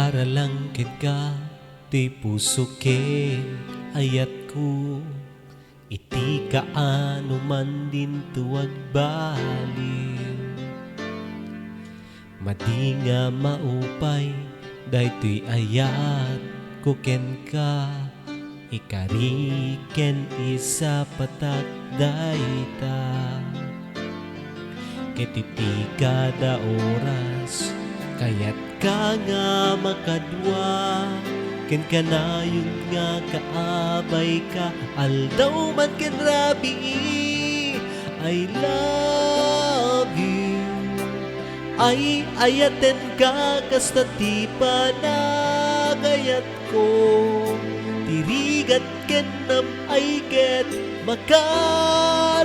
Para lang ket ka, ti puso ken ayat ko. Iti kaano man din tuwag baliw. Madi nga maupay, daytoy ayat ko ken ka. Ikari ken isa patak dayta. Ket iti kada oras, kayat ka nga makadwa. Ken kanayon nga kaabay ka, aldaw man ken rabi. I love you. Ay ayaten ka kasta ti panagayat ko. Tirigat ken nam ay ket makadwalag.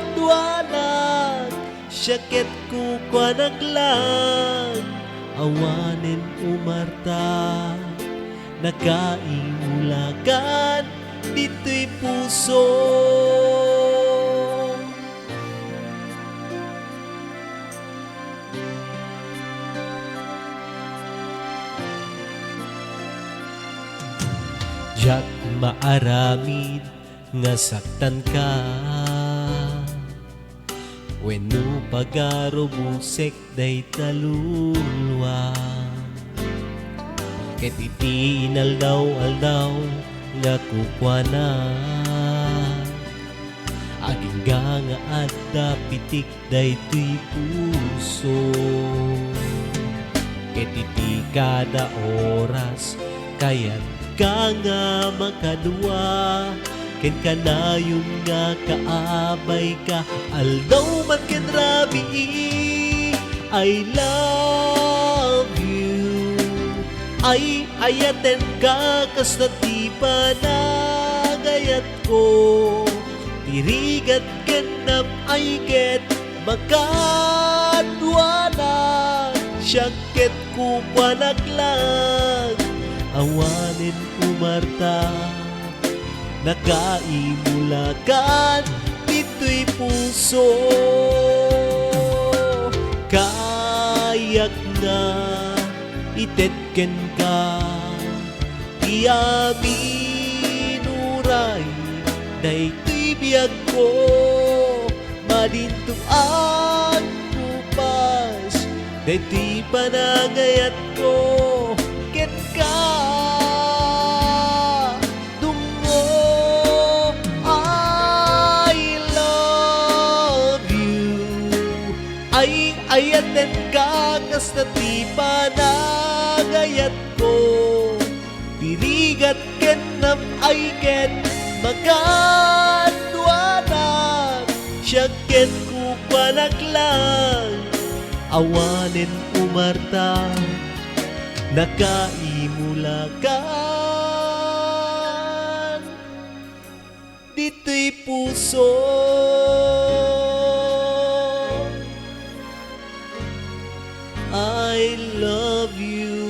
Siyaket ko kwanaglag, awanen umarta. Nakaimulagan dito'y puso. Diyak maaramid nga saktan ka, wenno pagarubusek day talulwa. Ket iti inaldaw-aldaw nga kukwana, agingga nga adda pitik daytoy puso. Ket iti kada oras, kayat ka nga makadwa. Ken kanayon nga kaabay ka, aldaw man ken rabi. I love you. Ay ayaten ka kasta ti panagayat ko. Tirigat ken nam ay ket makadwalag. Siyaket ko panaglag, awanen umarta. Nakaimulagan dito'y puso. Kayak nga itetken ka, iabinuray daytoy biyag ko. Madintuan kupas daytoy panagayat ko. Ket ka dungo, I love you. Ay ayaten ka kasta ti panagayat ko. Tirigat ken nam ay ket makadwanan. Siyaket ko panaglag, awanen umarta. Nakaimulagan dito'y puso. I love you.